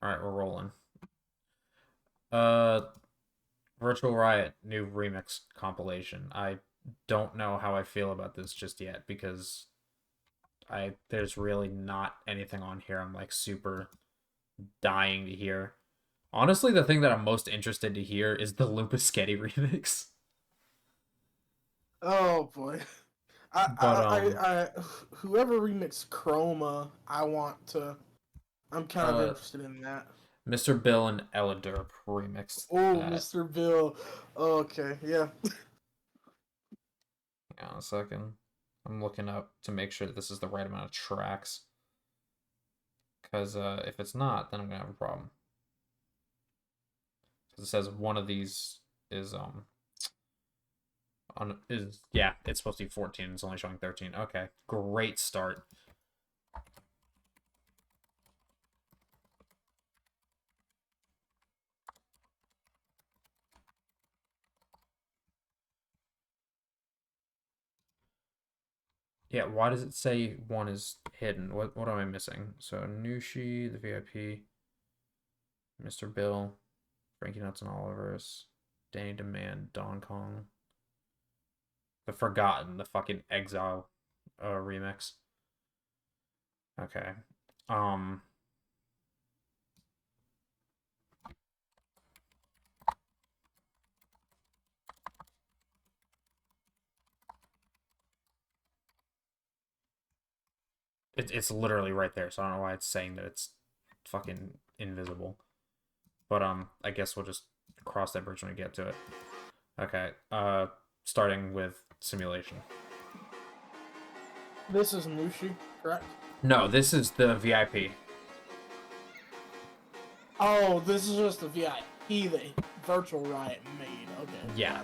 Alright, we're rolling. Uh, Virtual Riot new remix compilation. I don't know how I feel about this just yet because there's really not anything on here I'm like super dying to hear. Honestly, the thing that I'm most interested to hear is the Loompaskettee remix. Oh boy. But Whoever remixed CHROMA, I'm kind of interested in that. Mr. Bill and eliderp remixed Oh, that. Mr. Bill. Okay, yeah. Hang on a second. I'm looking up to make sure that this is the right amount of tracks. Because if it's not, then I'm gonna have a problem. Because it says one of these is yeah, it's supposed to be 14. It's only showing 13. Okay, great start. Yeah, why does it say one is hidden? What am I missing? So Nushi, the VIP, Mr. Bill, Franky Nuts and Oliverse, Danny Demand, Donkong, the Forgotten, the fucking Exile remix. Okay. It's literally right there, so I don't know why it's saying that it's fucking invisible. But I guess we'll just cross that bridge when we get to it. Okay. Starting with simulation. This is Nushi, correct? No, this is the VIP. Oh, this is just the VIP that Virtual Riot made. Okay. Yeah.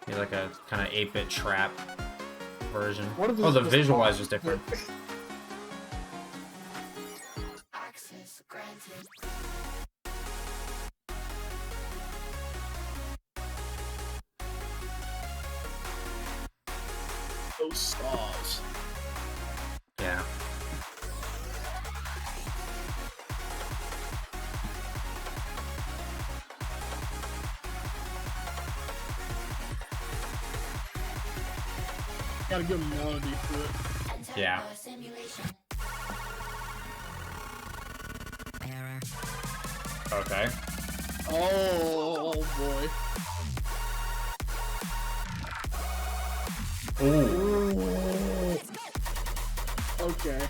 He's like a kind of 8-bit trap version. Oh, the visualizer's different. Access granted. Those saws. Yeah. Got a good melody to it. Yeah. Okay. Oh boy. Ooh. Okay.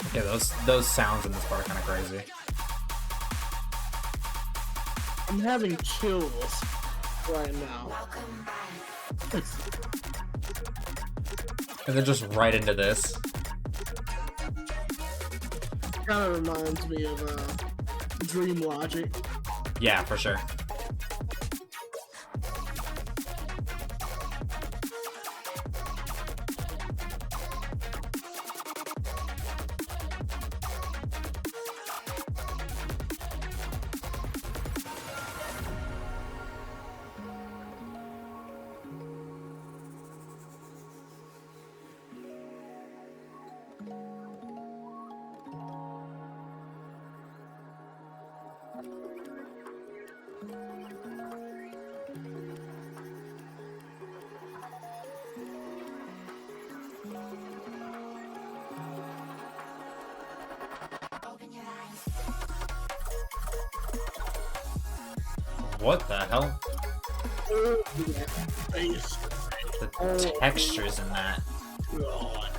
Okay, those sounds in this part are kind of crazy. I'm having chills right now. And then just right into this. Kind of reminds me of Dream Logic. Yeah, for sure. What the hell? The textures in that. God.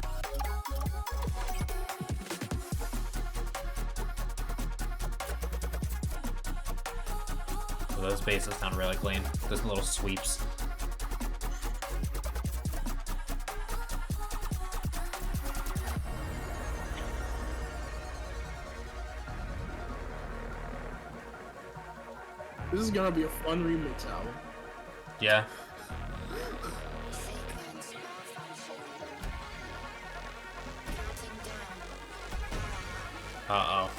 So those basses sound really clean. Those little sweeps. This is gonna be a fun remix album. Yeah. Uh-oh.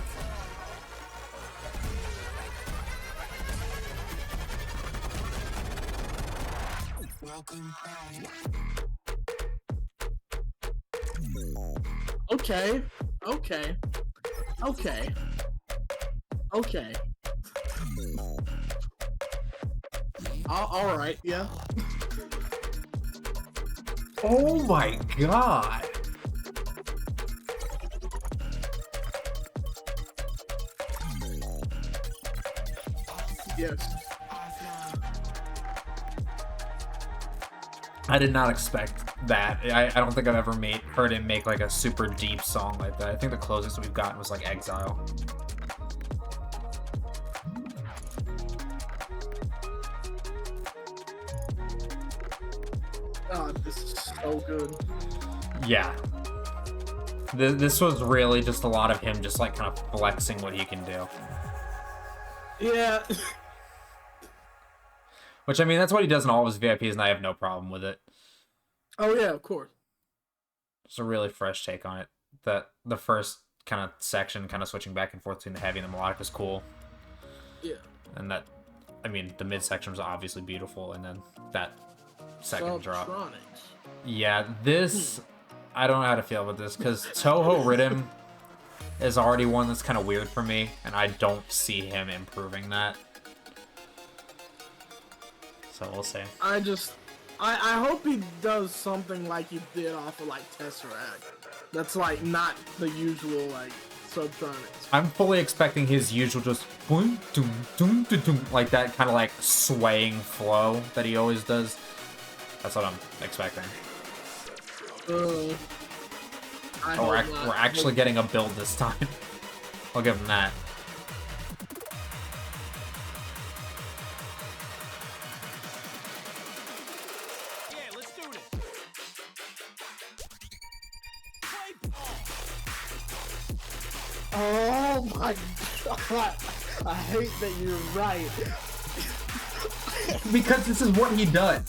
Okay. Okay. Okay. Okay. All right. Yeah. Oh my god. Yes. I did not expect that. I don't think I've ever heard him make like a super deep song like that. I think the closest we've gotten was like Exile. God, this is so good. Yeah. This was really just a lot of him just like kind of flexing what he can do. Yeah. Which, I mean, that's what he does in all of his VIPs, and I have no problem with it. Oh yeah, of course. It's a really fresh take on it. The first kind of section, kind of switching back and forth between the heavy and the melodic, is cool. Yeah. And that, I mean, the mid section was obviously beautiful, and then that second drop. Subtronics. Yeah, this, I don't know how to feel about this, because Touhou Riddim is already one that's kind of weird for me, and I don't see him improving that. So we'll see. I hope he does something like he did off of like Tesseract. That's like not the usual like Subtronics. I'm fully expecting his usual just boom, doom, doom, doom, doom, like that kind of like swaying flow that he always does. That's what I'm expecting. I Oh, we're, hope not. we're actually getting a build this time. I'll give him that. Oh my god! I hate that you're right. Because this is what he does.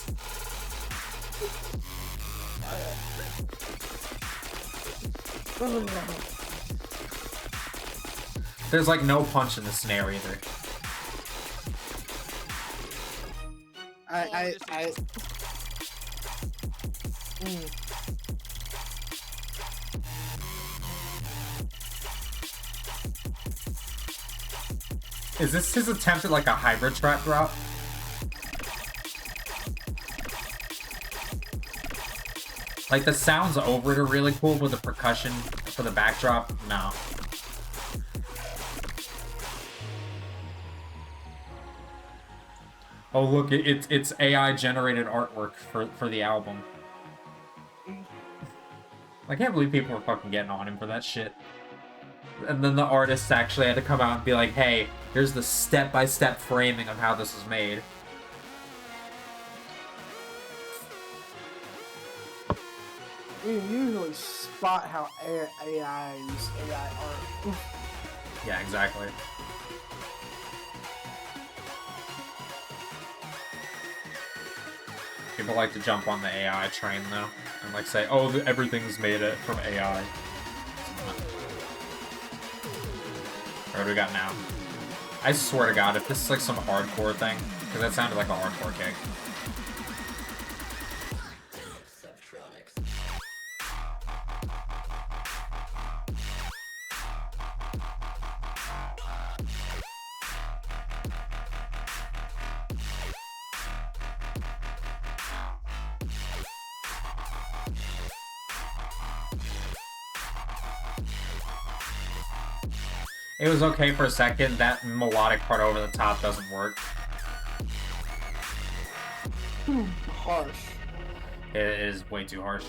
There's like no punch in the snare either. Is this his attempt at like a hybrid trap drop? Like the sounds over it are really cool, but the percussion for the backdrop, no. Oh look, it's AI generated artwork for the album. I can't believe people were fucking getting on him for that shit. And then the artists actually had to come out and be like, hey, here's the step-by-step framing of how this was made. You usually spot how AI use AI art. Yeah, exactly. People like to jump on the AI train, though, and like say, oh, everything's made it from AI. What do we got now? I swear to God, if this is like some hardcore thing, because that sounded like a hardcore kick. It was okay for a second. That melodic part over the top doesn't work. Harsh. It is way too harsh.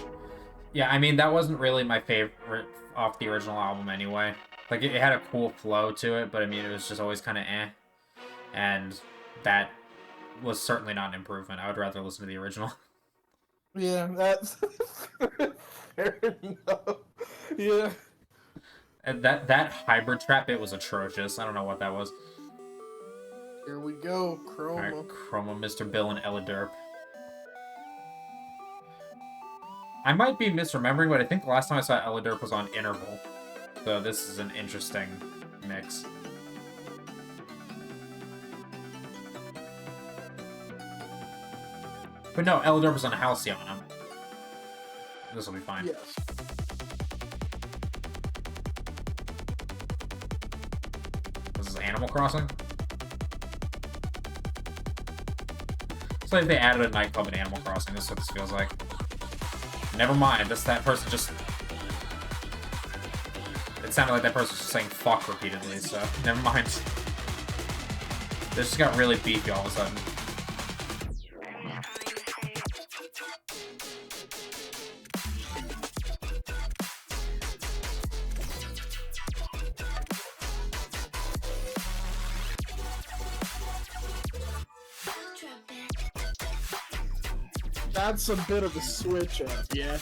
Yeah, I mean, that wasn't really my favorite off the original album anyway. Like, it had a cool flow to it, but I mean, it was just always kind of eh. And that was certainly not an improvement. I would rather listen to the original. Yeah, that's fair enough. Yeah. And that hybrid trap bit was atrocious. I don't know what that was. Here we go, CHROMA. Alright, CHROMA, Mr. Bill, and eliderp. I might be misremembering, but I think the last time I saw eliderp was on Interval. So this is an interesting mix. But no, eliderp is on Halcyon. This will be fine. Yes. This is Animal Crossing. It's like they added a nightclub in Animal Crossing. This is what this feels like. Never mind. That person just... It sounded like that person was just saying fuck repeatedly, so never mind. This just got really beefy all of a sudden. That's a bit of a switch up, yeah.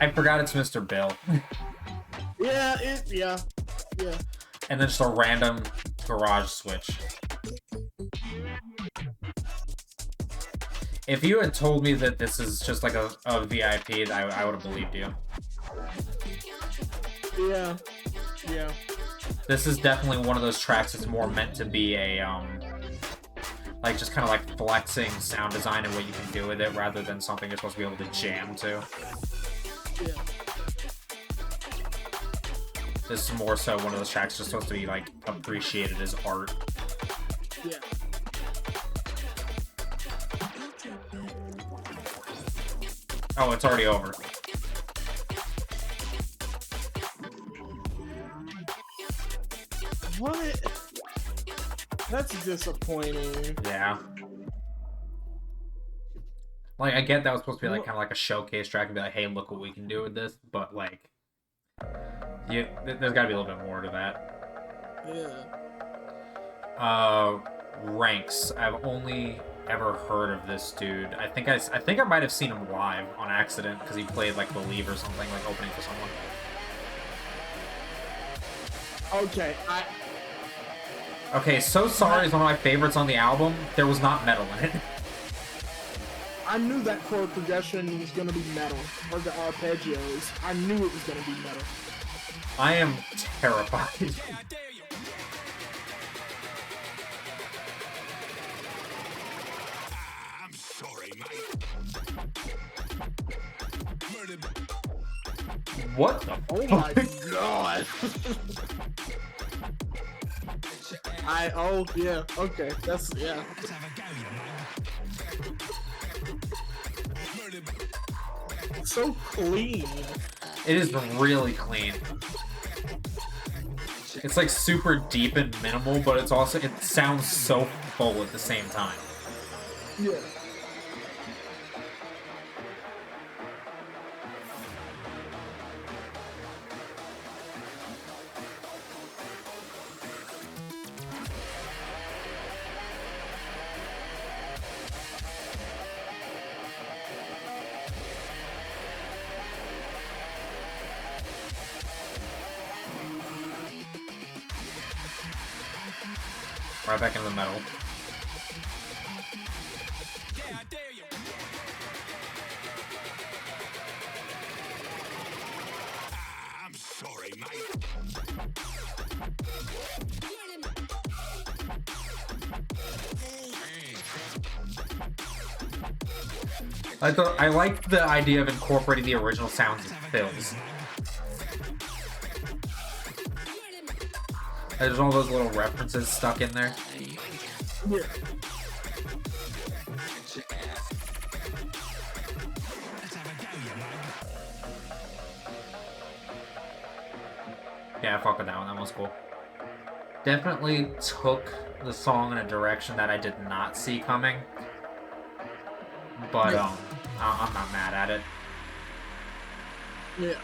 I forgot it's Mr. Bill. Yeah. And then just a random garage switch. If you had told me that this is just like a VIP, I would have believed you. Yeah. This is definitely one of those tracks that's more meant to be a, like, just kind of like flexing sound design and what you can do with it, rather than something you're supposed to be able to jam to. Yeah. This is more so one of those tracks just supposed to be, like, appreciated as art. Yeah. Oh, it's already over. What? That's disappointing. Yeah. Like, I get that was supposed to be, like, kind of like a showcase track and be like, hey, look what we can do with this, but, like, there's gotta be a little bit more to that. Yeah. RANKZ. I've only ever heard of this dude. I think I might have seen him live on accident, because he played, like, the Leave or something, like, opening for someone. Okay, Okay, So Sorry is one of my favorites on the album. There was not metal in it. I knew that chord progression was gonna be metal, or the arpeggios. I knew it was gonna be metal. I am terrified. I'm sorry, mate. What the Oh my god. Yeah, okay, that's, yeah. So clean. It is really clean. It's like super deep and minimal, but it sounds so full at the same time. Yeah. Right back into the metal. I'm sorry, mate. I like the idea of incorporating the original sounds as fills. There's all those little references stuck in there. Yeah. Yeah, I fuck with that one. That one's cool. Definitely took the song in a direction that I did not see coming. But, Yeah. I'm not mad at it. Yeah.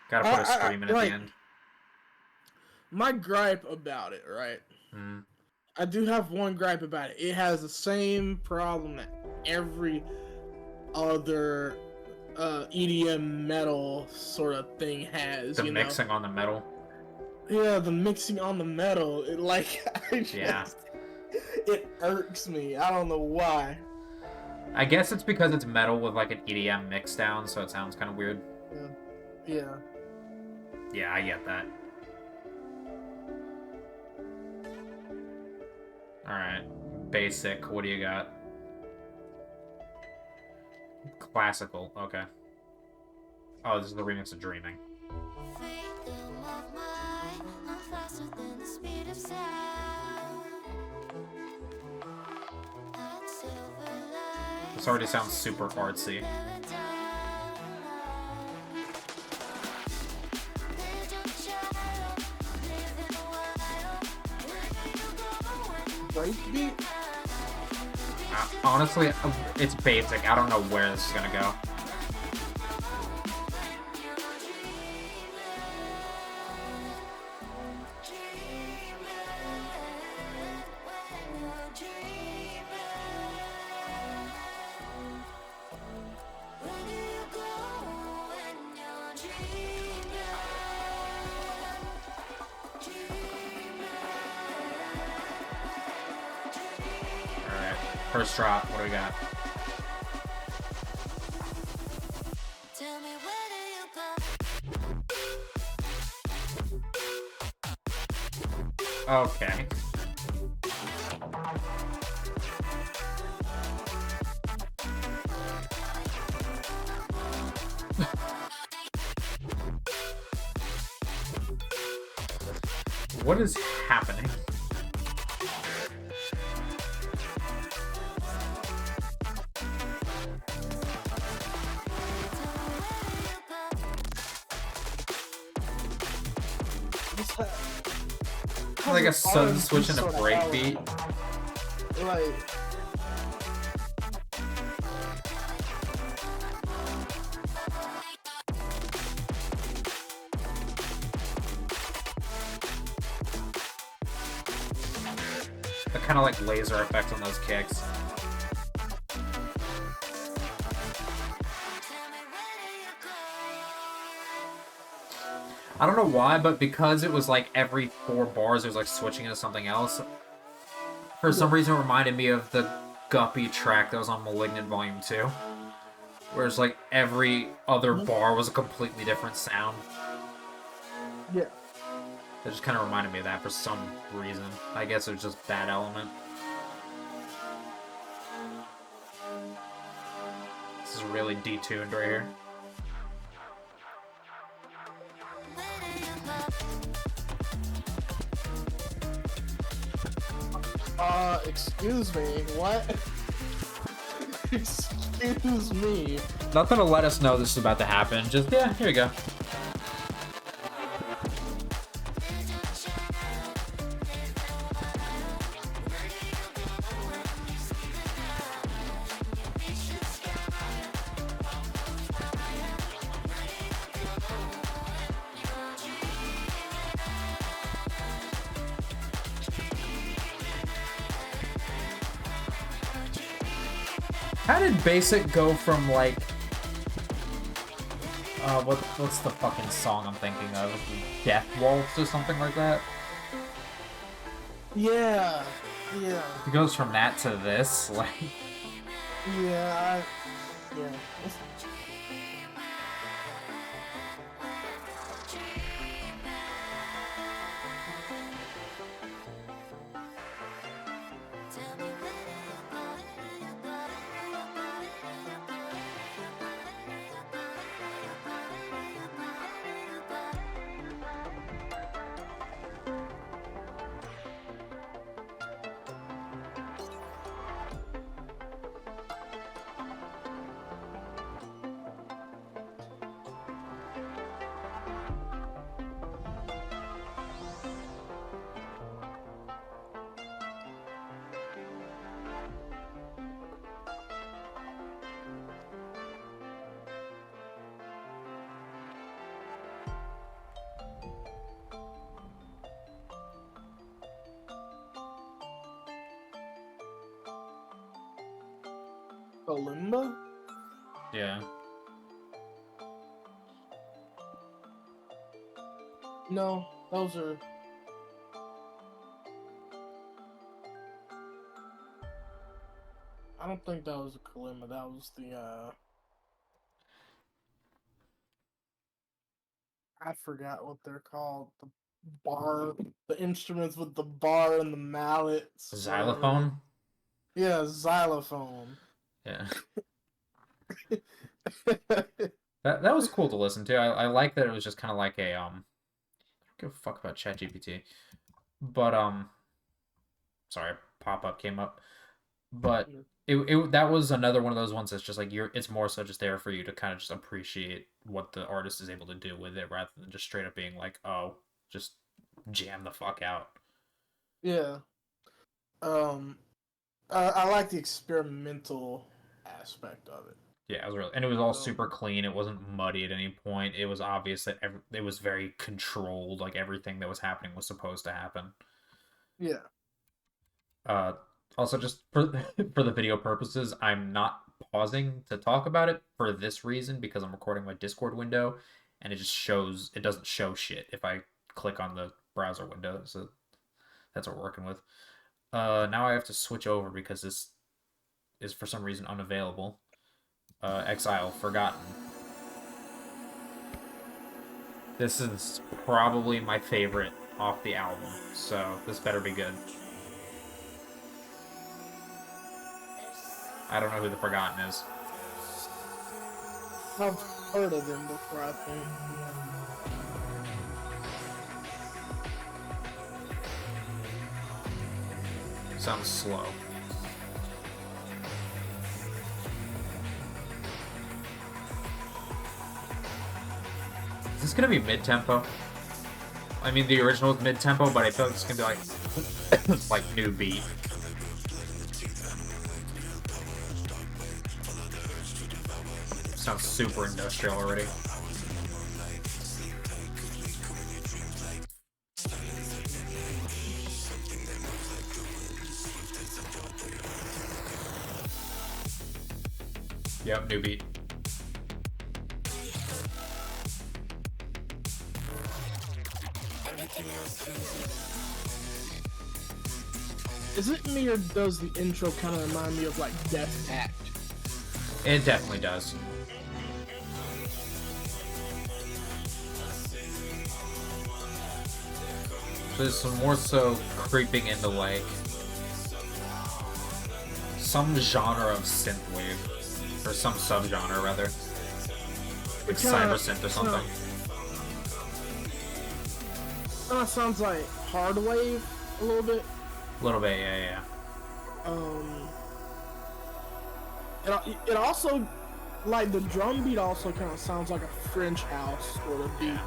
Gotta put a scream in at like, the end. My gripe about it, right? Mm. I do have one gripe about it. It has the same problem that every other EDM metal sort of thing has. The you mixing on the metal. know? Yeah, the mixing on the metal. It like Yeah. It irks me. I don't know why. I guess it's because it's metal with like an EDM mix down, so it sounds kind of weird. Yeah. Yeah, I get that. Alright. Basic, what do you got? Classical, okay. Oh, this is the remix of Dreaming. Freedom of mind, I'm faster than the speed of sound. That silver light This already sounds super artsy. never down. They don't shadow, live in the wild. Where do you go when Breakbeat? Honestly, it's basic. I don't know where this is gonna go. Alright, first drop, what do we got? Tell me where do you go? Okay. What is happening? Like a sudden switch and a breakbeat. Like, The kind of like laser effect on those kicks. I don't know why, but because it was like every 4 bars, it was like switching into something else. For some reason, it reminded me of the Guppy track that was on Malignant Volume 2. Whereas like every other bar was a completely different sound. yeah. It just kind of reminded me of that for some reason. I guess it was just that element. This is really detuned right here. Excuse me, what? Excuse me. Nothing to let us know this is about to happen. Just, yeah, here we go. How did Basic go from like what's the fucking song I'm thinking of? Death Waltz or something like that? Yeah, yeah, It goes from that to this, like yeah, yeah. Kalimba? yeah. No, those are. I don't think that was a Kalimba. That was the I forgot what they're called. The bar, the instruments with the bar and the mallets. whatever. Xylophone. Yeah, xylophone. Yeah. That was cool to listen to. I like that it was just kind of like a I don't give a fuck about ChatGPT, but sorry, pop up came up, but it that was another one of those ones that's just like it's more so just there for you to kind of just appreciate what the artist is able to do with it rather than just straight up being like, oh, just jam the fuck out. Yeah. I like the experimental aspect of it. Yeah, it was really, and it was all Um, super clean. It wasn't muddy at any point. It was obvious that it was very controlled. Like everything that was happening was supposed to happen. Yeah. Uh, Also, just for for the video purposes, I'm not pausing to talk about it for this reason because I'm recording my Discord window, and it just shows it doesn't show shit if I click on the browser window. So that's what we're working with. Now I have to switch over because this is for some reason unavailable. Exile, Forgotten. This is probably my favorite off the album, so this better be good. I don't know who the Forgotten is. I've heard of them before, I think. Sounds slow. Is this gonna be mid-tempo? I mean, the original was mid-tempo, but I feel like it's gonna be like, like new beat. Sounds super industrial already. Yep, new beat. Is it me or does the intro kind of remind me of like Death Act? It definitely does. There's some more so creeping into like some genre of synthwave, or some subgenre rather, like cyber synth or something. Sounds like hard wave a little bit. A little bit, yeah. It also, like the drum beat also kind of sounds like a French house sort of beat.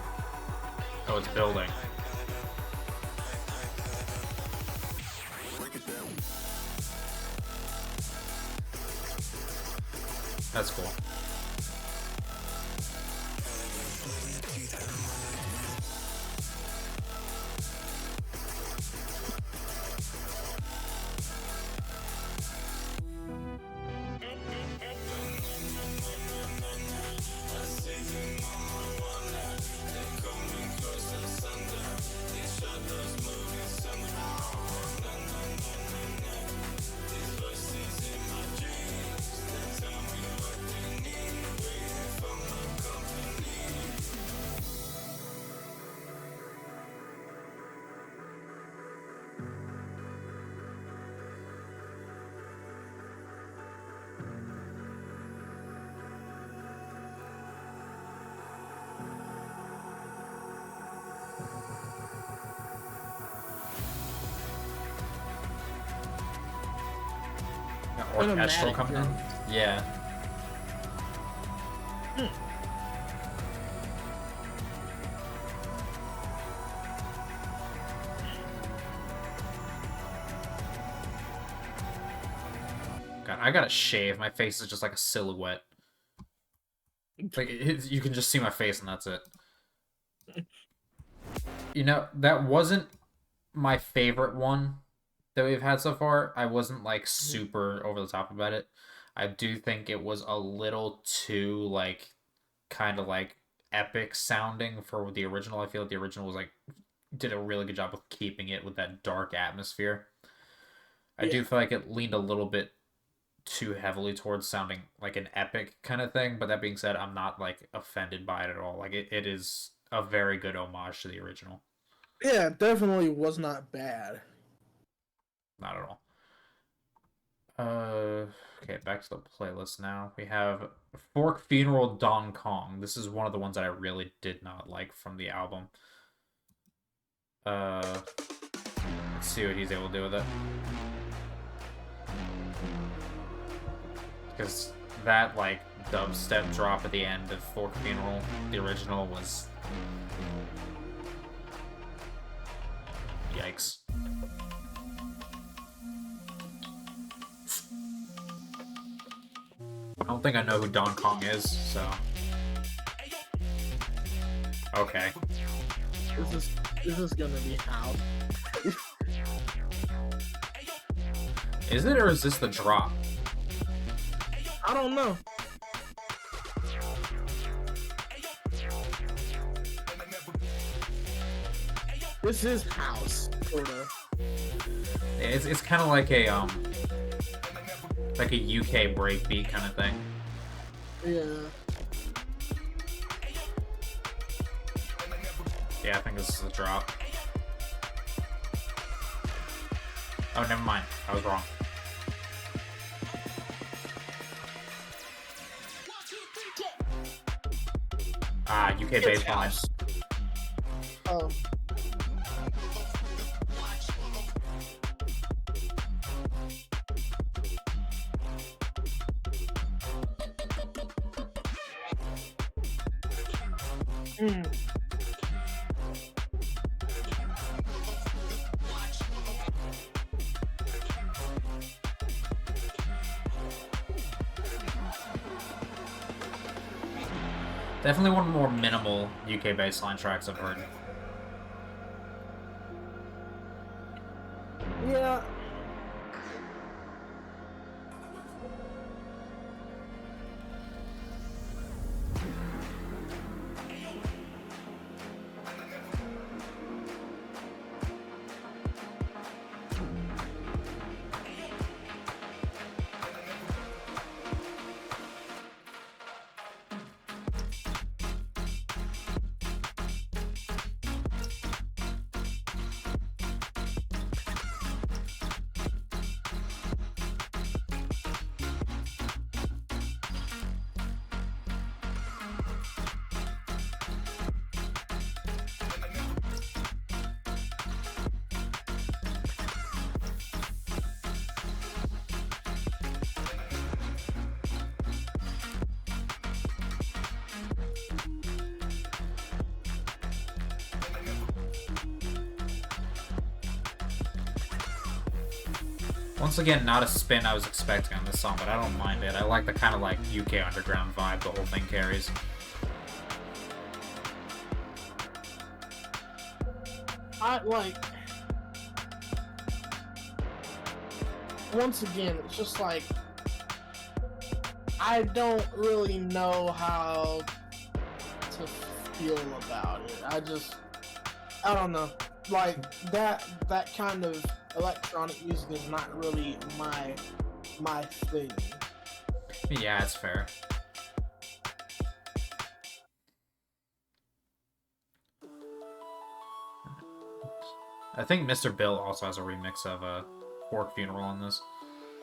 Oh, it's building. That's cool. Orchestral Cinematic coming in? drums. Yeah. God, I gotta shave. My face is just like a silhouette. Like you can just see my face and that's it. You know, that wasn't my favorite one that we've had so far. I wasn't like super over the top about it. I do think it was a little too like kind of like epic sounding for the original. I feel like the original was like did a really good job of keeping it with that dark atmosphere. I do feel like it leaned a little bit too heavily towards sounding like an epic kind of thing, but that being said, I'm not like offended by it at all. Like it is a very good homage to the original. Yeah, it definitely was not bad. Not at all. Okay, back to the playlist now. We have Fork Funeral Donkong. This is one of the ones that I really did not like from the album. Let's see what he's able to do with it. Because that, like, dubstep drop at the end of Fork Funeral, the original, was... Yikes. I don't think I know who Donkong is, so... Okay. This is gonna be how. Is it, or is this the drop? I don't know. This is house, sorta. It's kind of like a UK breakbeat kind of thing. Yeah. Yeah, I think this is the drop. Oh, never mind. I was wrong. Ah, UK bass lines. Oh. Hmm. Definitely one of the more minimal UK bassline tracks I've heard. Yeah. Once again, not a spin I was expecting on this song, but I don't mind it. I like the kind of like UK underground vibe the whole thing carries. I like. Once again, it's just like I don't really know how to feel about it. I don't know. Like that kind of electronic music is not really my thing. Yeah, it's fair. I think Mr. Bill also has a remix of Fork Funeral on this.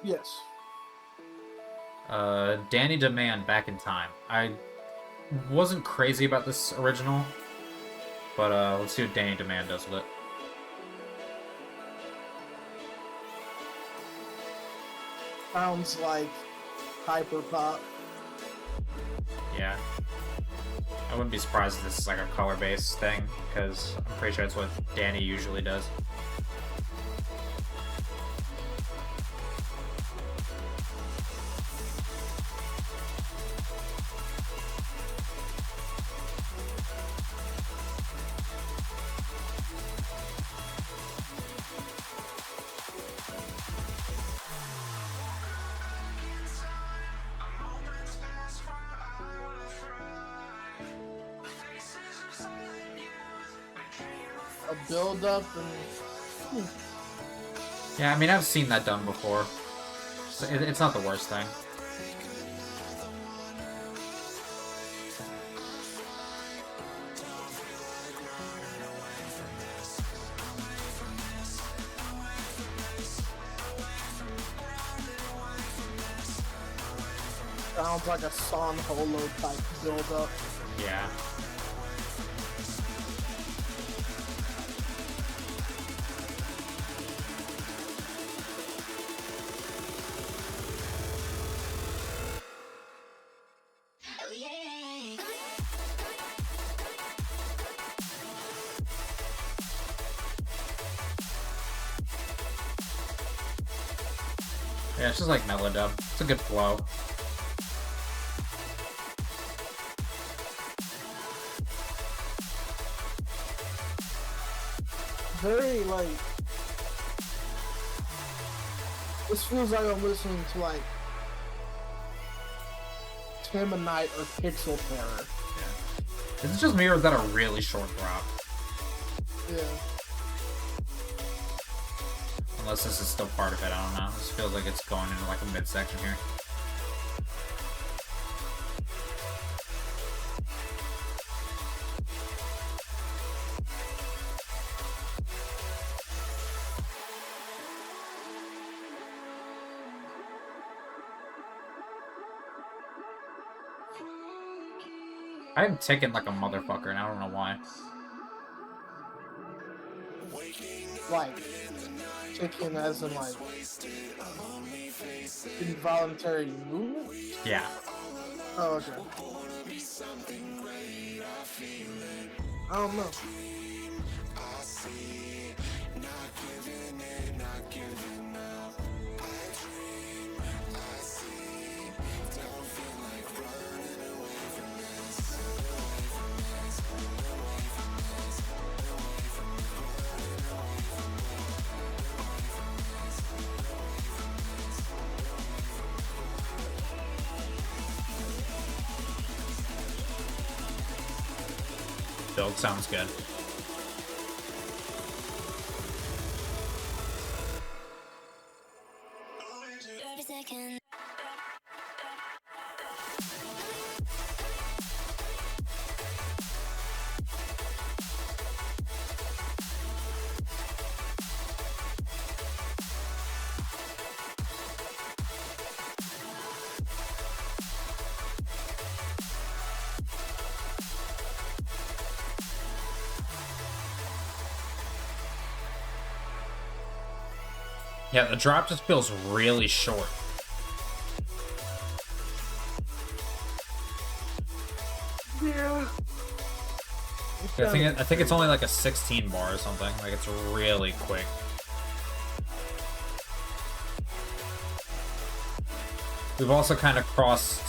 Yes. Danny Demand, Back in Time. I wasn't crazy about this original, but let's see what Danny Demand does with it. Sounds like hyper pop. Yeah. I wouldn't be surprised if this is like a color-based thing, because I'm pretty sure that's what Danny usually does. A build up and Yeah, I mean, I've seen that done before. So it's not the worst thing. Sounds like a Son Holo type build up. Yeah. Yeah, it's just like mellow dub. It's a good flow. Very like, this feels like I'm listening to like Timonite or Pixel Terror. Yeah. Is it just me or is that a really short drop? Yeah. Unless this is still part of it, I don't know. This feels like it's going into like a midsection here. I'm ticking like a motherfucker and I don't know why. Like, chicken as in like involuntary movement? Yeah. Oh, okay. I don't know. Build sounds good. Yeah, the drop just feels really short. Yeah. I think it's only like a 16 bar or something. Like it's really quick. We've also kind of crossed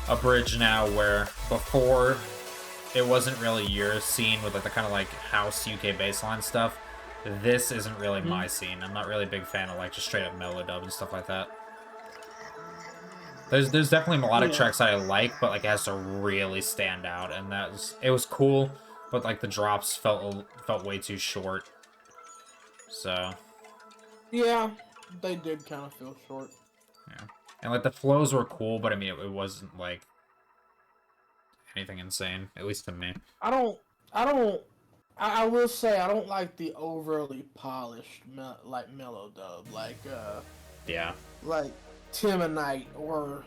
a bridge now where before it wasn't really your scene with like the kind of like house UK baseline stuff. This isn't really my scene. I'm not really a big fan of like just straight up mellow dub and stuff like that. There's definitely melodic tracks that I like, but like it has to really stand out, and it was cool, but like the drops felt way too short. So Yeah, they did kind of feel short. yeah, and like the flows were cool, but I mean it wasn't like anything insane, at least to me. I will say I don't like the overly polished mellow dub Yeah. like Timonite or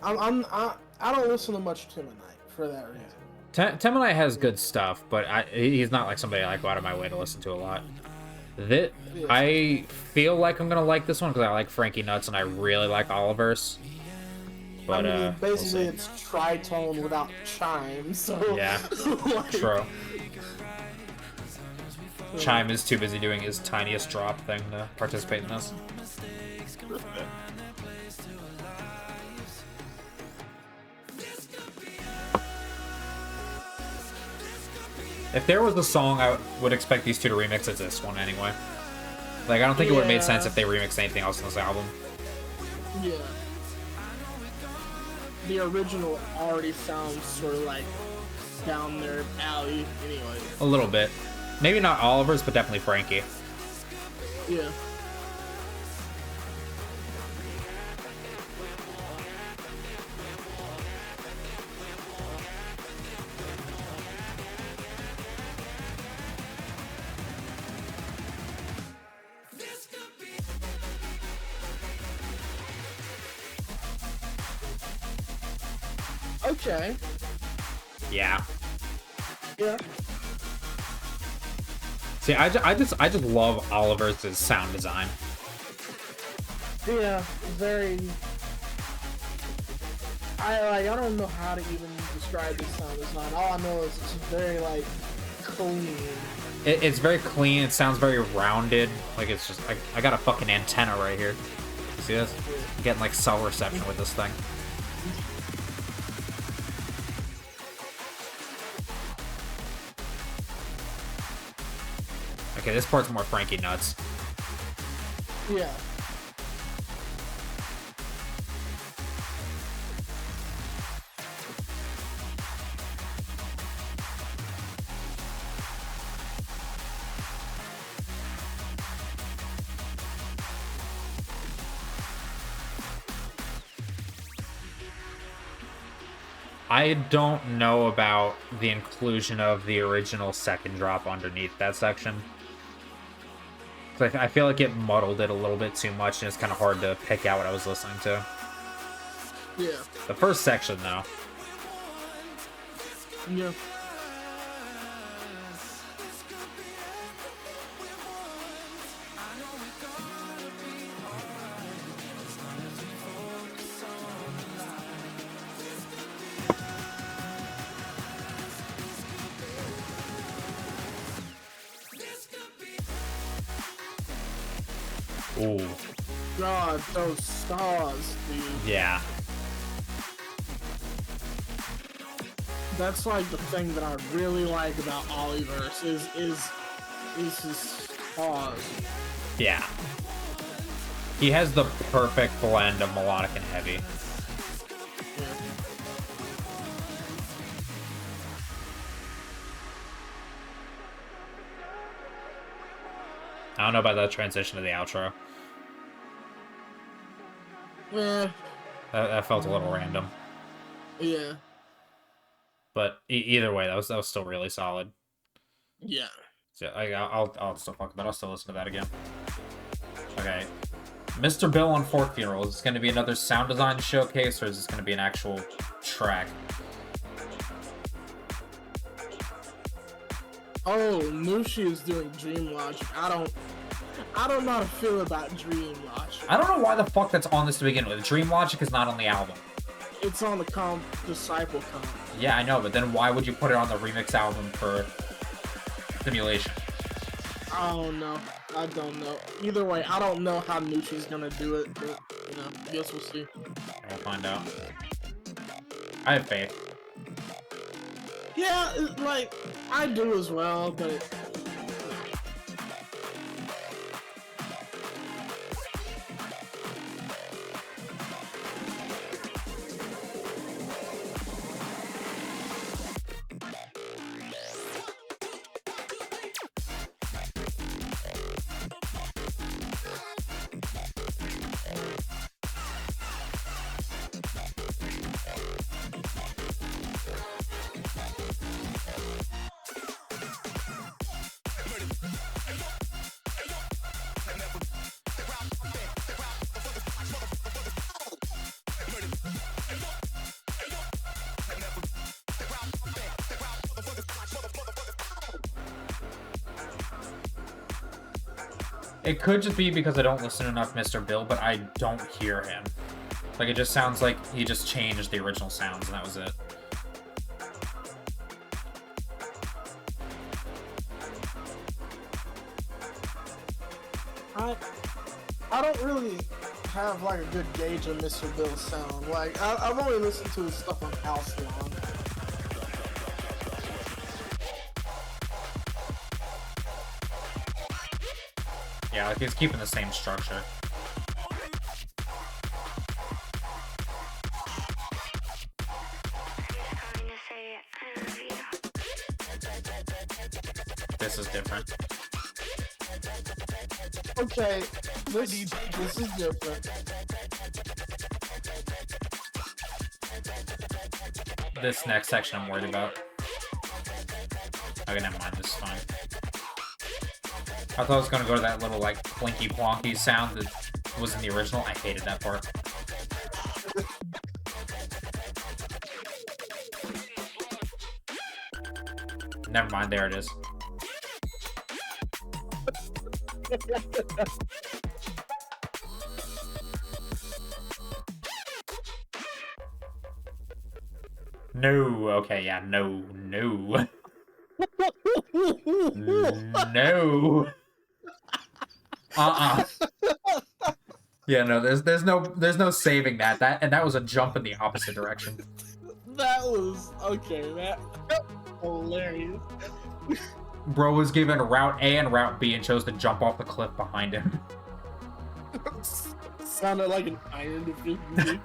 I don't listen to much Timonite for that reason. Temonite has good stuff, but he's not like somebody I go out of my way to listen to a lot. I feel like I'm gonna like this one because I like Franky Nuts and I really like Oliverse. But I mean, basically we'll it's tritone without chime, so yeah, like, true. Chime is too busy doing his tiniest drop thing to participate in this. If there was a song I would expect these two to remix, it's this one anyway. Like, I don't think it would have made sense if they remixed anything else in this album. Yeah. The original already sounds sort of like down their alley anyway. A little bit. Maybe not Oliver's, but definitely Franky. Yeah. Okay. Yeah. Yeah. See, I just love Oliver's sound design. Yeah. Very. I don't know how to even describe this sound design. All I know is it's very like clean. It's very clean. It sounds very rounded. Like it's just I got a fucking antenna right here. You see this? I'm getting like cell reception with this thing. Okay, this part's more Franky nuts. Yeah. I don't know about the inclusion of the original second drop underneath that section. I feel like it muddled it a little bit too much, and it's kind of hard to pick out what I was listening to. Yeah. The first section, though. Yeah. Ooh. God, those stars, dude. Yeah. That's like the thing that I really like about Oliverse is his stars. Yeah. He has the perfect blend of melodic and heavy. Yeah. I don't know about that transition to the outro. Yeah. That felt a little random. Yeah. But either way, that was still really solid. Yeah. So I'll still fuck with it. I'll still listen to that again. Okay. Mr. Bill on Fork Funeral. Is this going to be another sound design showcase, or is this going to be an actual track? Oh, Nushi is doing Dream Logic. I don't know how to feel about Dream Logic. I don't know why the fuck that's on this to begin with. Dream Logic is not on the album. It's on the Disciple comp. Yeah, I know, but then why would you put it on the remix album for Simulation? I don't know. I don't know. Either way, I don't know how Nushi's gonna do it, but, you know, I guess we'll see. We'll find out. I have faith. Yeah, like, I do as well, but... It could just be because I don't listen enough Mr. Bill, but I don't hear him. Like, it just sounds like he just changed the original sounds, and that was it. I don't really have like a good gauge of Mr. Bill's sound. Like I've only listened to his stuff on House Long. Yeah, like he's keeping the same structure. This is different. Okay, this is different. This next section I'm worried about. Okay, never mind, this is fine. I thought I was gonna go to that little like plinky plonky sound that was in the original. I hated that part. Never mind, there it is. No, okay, yeah, no. No. Yeah, no, there's no saving that. That was a jump in the opposite direction. That was okay. That hilarious. Bro was given Route A and Route B and chose to jump off the cliff behind him. Sounded like an iron deficiency.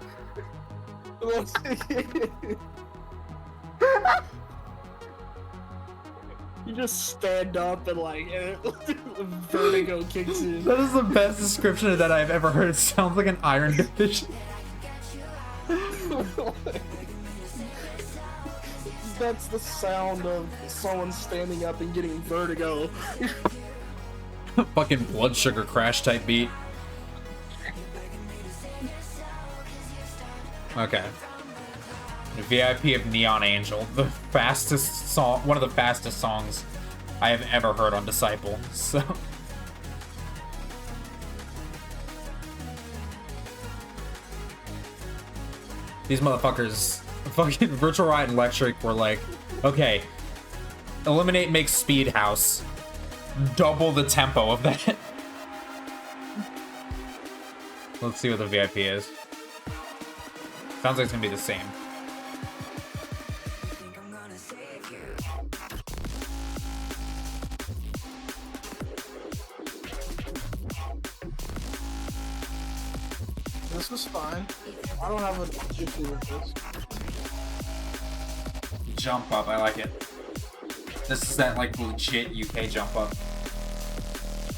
You just stand up and like vertigo kicks in. That is the best description of that I've ever heard. It sounds like an iron deficiency. That's the sound of someone standing up and getting vertigo. Fucking blood sugar crash type beat. Okay. The VIP of Neon Angel, the fastest song, one of the fastest songs I have ever heard on Disciple. So these motherfuckers, fucking Virtual Riot and Electric were like, okay, eliminate makes speed house, double the tempo of that. Let's see what the VIP is. Sounds like it's gonna be the same. This was fine. I don't have an issue with this. Jump up, I like it. This is that like legit UK jump up.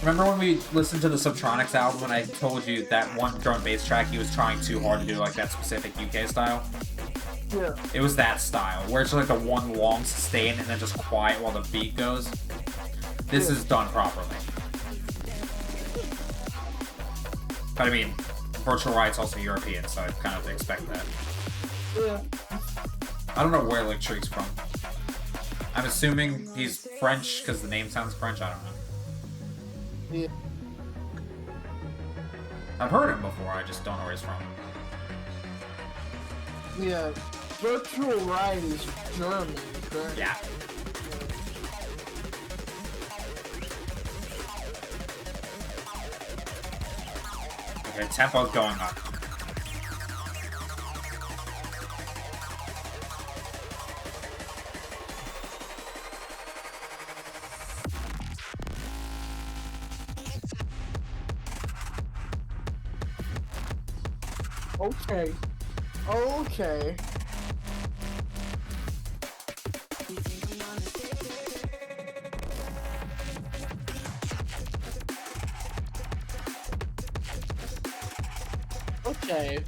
Remember when we listened to the Subtronics album and I told you that one drum and bass track he was trying too hard to do like that specific UK style? Yeah. It was that style, where it's like the one long sustain and then just quiet while the beat goes. This is done properly. But I mean, Virtual Riot's also European, so I kind of expect that. Yeah. I don't know where Electric's from. I'm assuming he's French because the name sounds French. I don't know. Yeah. I've heard him before. I just don't know where he's from. Yeah. Virtual Riot is German, correct? Yeah. Okay, tempo's going up. Okay. Okay. Okay.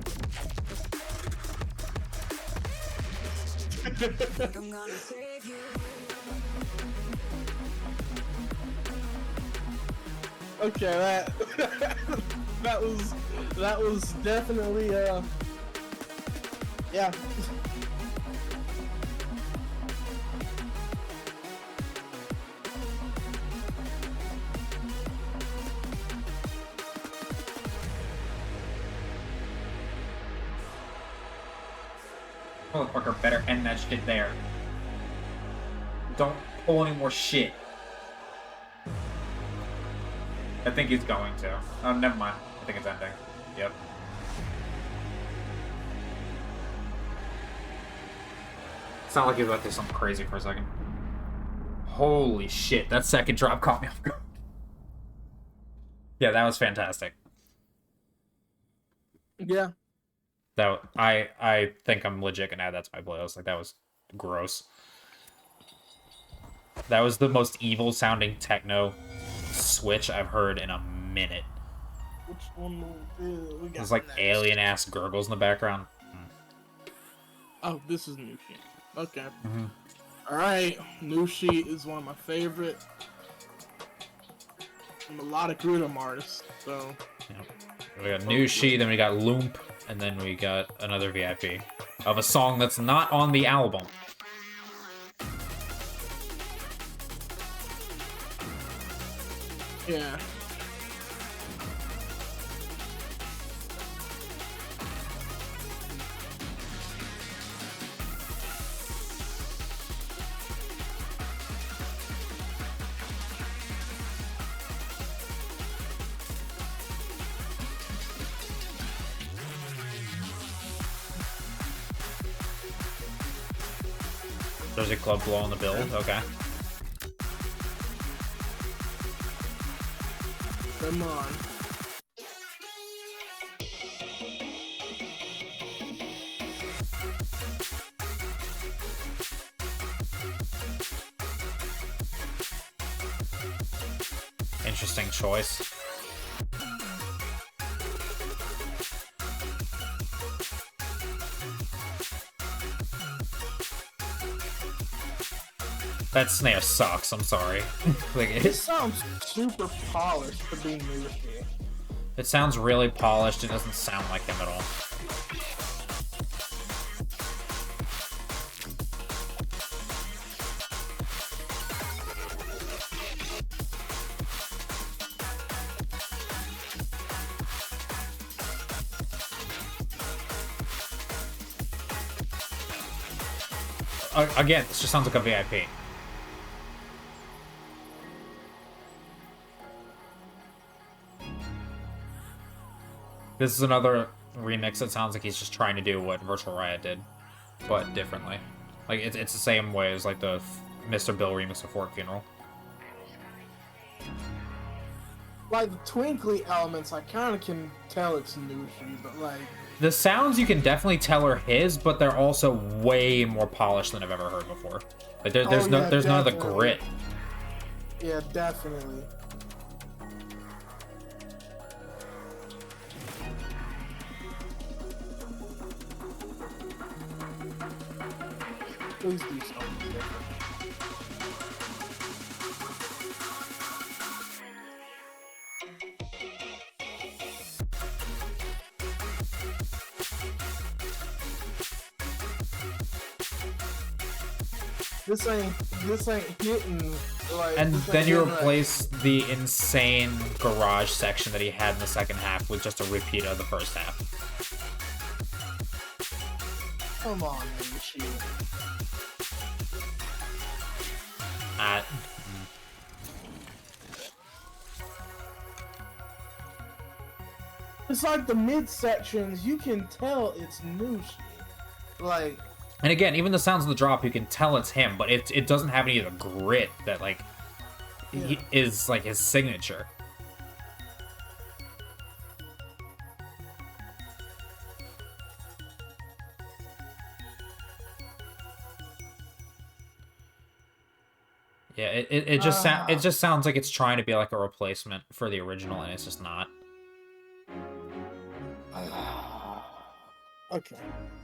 Okay, that was definitely yeah. Motherfucker better end that shit there. Don't pull any more shit. I think he's going to. Oh, never mind. I think it's ending. Yep. It's not like he was about to do something crazy for a second. Holy shit, that second drop caught me off guard. Yeah, that was fantastic. Yeah. That I think I'm legit gonna add that to my playlist. Like, that was gross. That was the most evil sounding techno switch I've heard in a minute. Which one we got? There's like next? alien ass gurgles in the background. Oh, this is New Sheet. Okay. Mm-hmm. Alright, New Sheet is one of my favorite melodic rhythm artists, so. Yeah. We got New She, then we got Loomp, and then we got another VIP of a song that's not on the album. Yeah. There's a club blow on the build. Okay. Come on. Interesting choice. That snare sucks, I'm sorry. Like, It sounds super polished for being new shit. it sounds really polished, it doesn't sound like him at all. Again, this just sounds like a VIP. This is another remix that sounds like he's just trying to do what Virtual Riot did, but differently. Like, it's the same way as, like, the Mr. Bill remix of Fort Funeral. Like, the twinkly elements, I kind of can tell it's Nushi, but, like... The sounds you can definitely tell are his, but they're also way more polished than I've ever heard before. Like, there's none of the grit. Yeah, definitely. Please do something different. This ain't hitting. Like, And this ain't then you hitting right. replace the insane garage section that he had in the second half with just a repeat of the first half. Come on, Nushi. It's like the mid sections, you can tell it's Nushi. Like, And again, even the sounds of the drop, you can tell it's him, but it doesn't have any of the grit that, like, is, like, his signature. Yeah, it just sounds like it's trying to be like a replacement for the original, and it's just not. okay.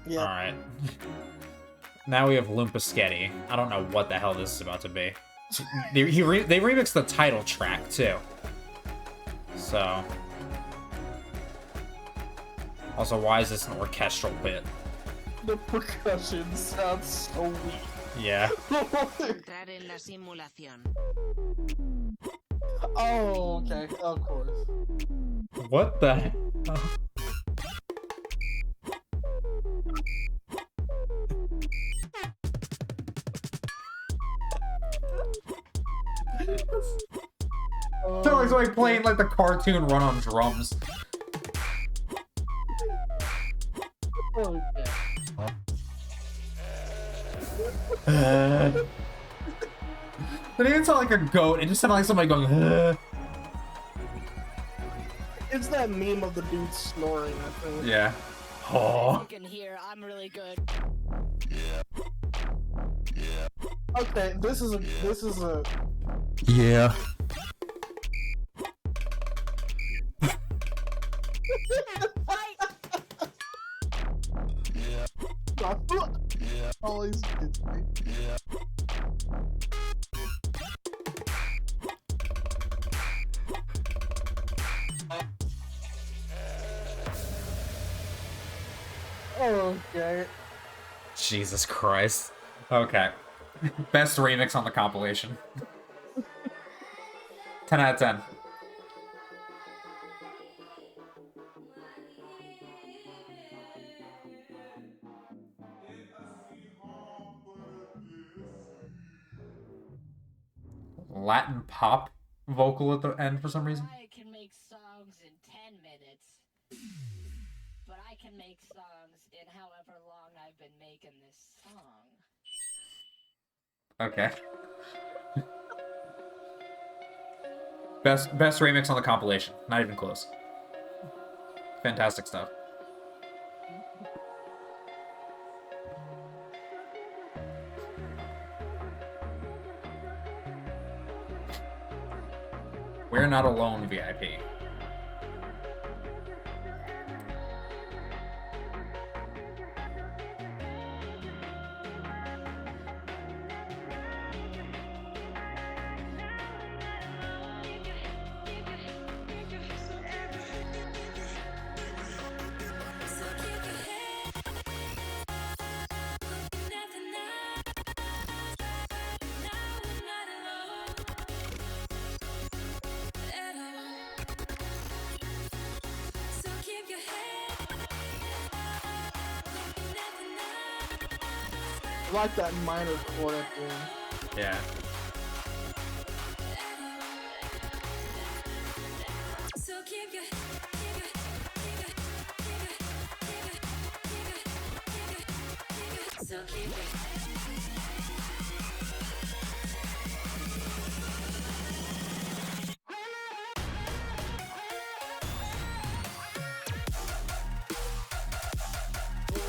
Yeah. All right. Now we have Loompaskettee. I don't know what the hell this is about to be. They remixed the title track too. So. Also, why is this an orchestral bit? The percussion sounds so weak. Yeah. Entrar en la simulación. Oh, okay. Of course. What the hell? So he's like playing like the cartoon run on drums. Okay. It didn't even sound like a goat. It just sounded like somebody going. It's that meme of the dude snoring, I think. Yeah. Oh. You can hear I'm really good. Okay, this is a Yeah. always gets me. Okay. Jesus Christ. Okay. Best remix on the compilation. 10 out of 10. Latin pop vocal at the end for some reason. I can make songs in 10 minutes, but I can make songs in however long I've been making this song. Okay. Best remix on the compilation. Not even close. Fantastic stuff. We're Not Alone VIP. I like that minor chord at the end. Yeah.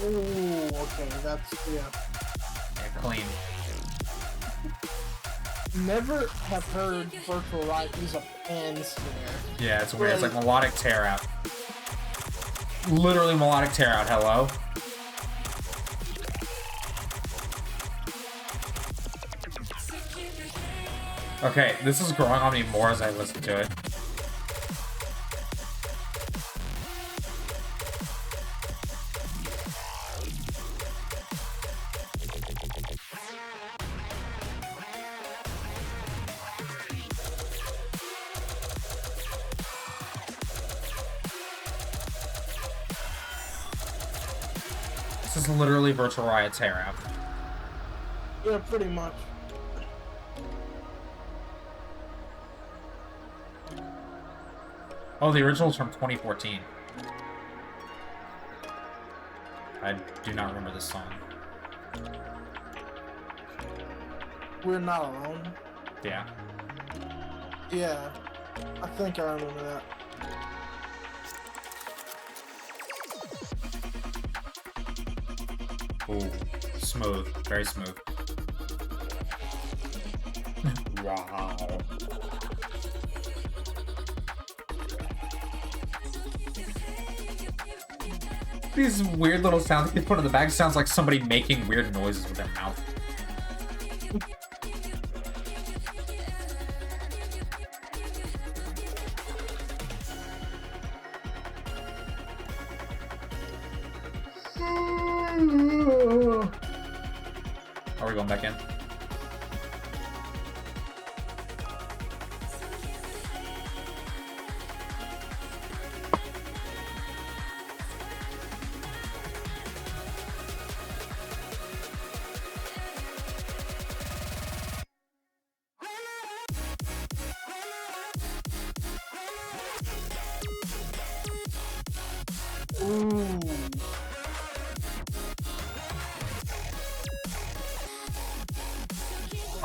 Ooh, okay, that's, yeah. Yeah, clean. Never have heard Virtual Riot use a pan snare. Yeah, it's weird. It's like Right. melodic tear out. Literally melodic tear out. Hello. Okay, this is growing on me more as I listen to it. This is literally Virtual Riot tear out. Yeah, pretty much. Oh, the original's from 2014. I do not remember this song. We're Not Alone. Yeah. Yeah, I think I remember that. Ooh, smooth. Very smooth. Wow. These weird little sounds they put in the back sounds like somebody making weird noises with their mouth. Are we going back in? Ooh.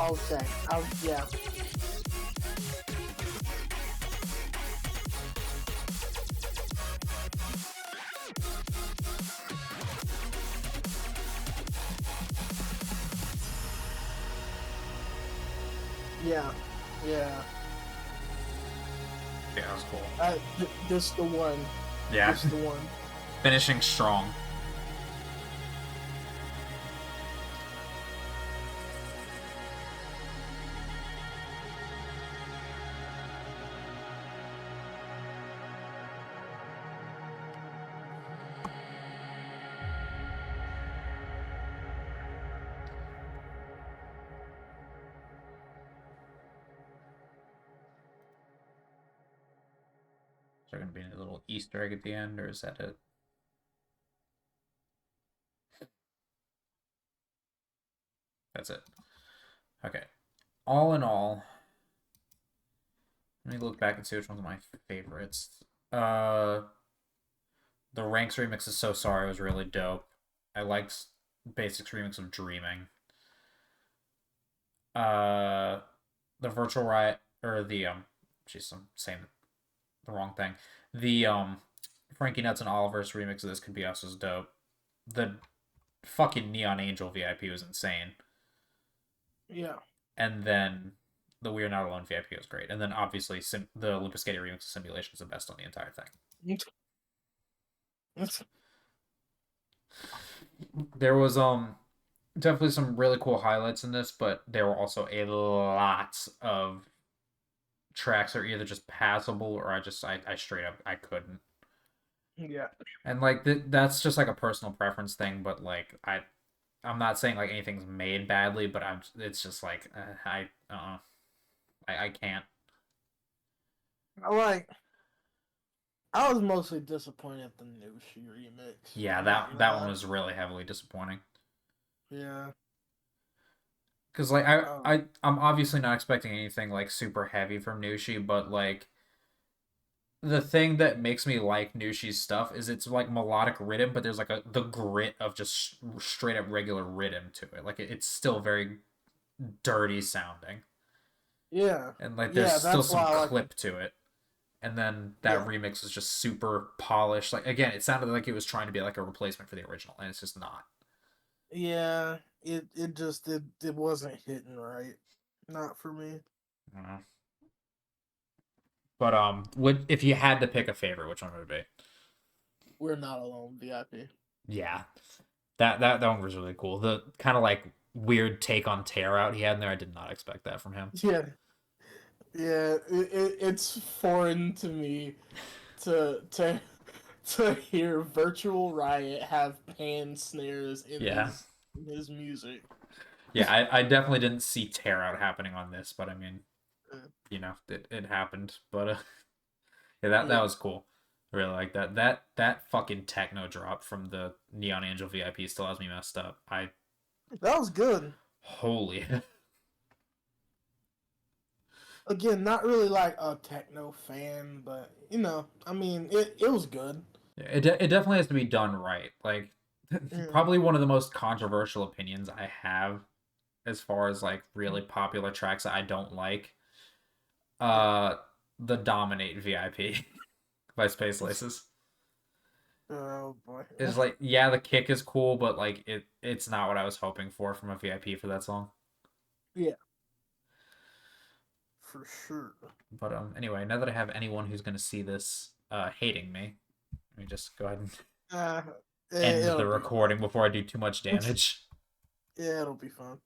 Okay, yeah. Yeah, yeah. Yeah, that was cool. This the one. Yeah, This the one. finishing strong. Is there going to be a little Easter egg at the end, or is that it? That's it. Okay. All in all, Let me look back and see which one's my favorites. The RANKZ remix of So Sorry was really dope. I liked Basic's remix of Dreaming. The Virtual Riot or the jeez, I'm saying the wrong thing. The Franky Nuts and Oliverse remix of This Could Be Us was dope. The fucking Neon Angel VIP was insane. Yeah. And then the We Are Not Alone VIP was great. And then obviously the Loompaskettee remix of Simulation is the best on the entire thing. There was definitely some really cool highlights in this, but there were also a lot of tracks that are either just passable or I straight up I couldn't. Yeah. And like that's just like a personal preference thing, but like I'm not saying like anything's made badly, but it's just like I can't. I was mostly disappointed at the Nushi remix. Yeah, that one was really heavily disappointing. Yeah. Because like I'm obviously not expecting anything like super heavy from Nushi, but like the thing that makes me like Nushi's stuff is it's like melodic rhythm, but there's like the grit of just straight up regular rhythm to it. Like it's still very dirty sounding. Yeah. And like there's still some clip to it. And then that Yeah. remix is just super polished. Like again, it sounded like it was trying to be like a replacement for the original, and it's just not. Yeah. It wasn't hitting right. Not for me. I don't know. But if you had to pick a favorite, which one would it be? We're Not Alone VIP. Yeah, that one was really cool. The kind of like weird take on Tear Out he had in there, I did not expect that from him. Yeah. Yeah, it's foreign to me to hear Virtual Riot have pan snares in his music. Yeah, I definitely didn't see Tear Out happening on this, but I mean, you know, it happened. But yeah, that was cool. I really like that. That fucking techno drop from the Neon Angel VIP still has me messed up. That was good. Holy. Again, not really like a techno fan, but you know, I mean, it was good. Yeah, it definitely has to be done right. Like probably one of the most controversial opinions I have as far as like really popular tracks that I don't like. The Dominate VIP by Space Laces. Oh boy. It's like, yeah, the kick is cool, but like it's not what I was hoping for from a VIP for that song. Yeah. For sure. But anyway, now that I have anyone who's gonna see this hating me, let me just go ahead and end the recording before I do too much damage. Yeah, it'll be fun.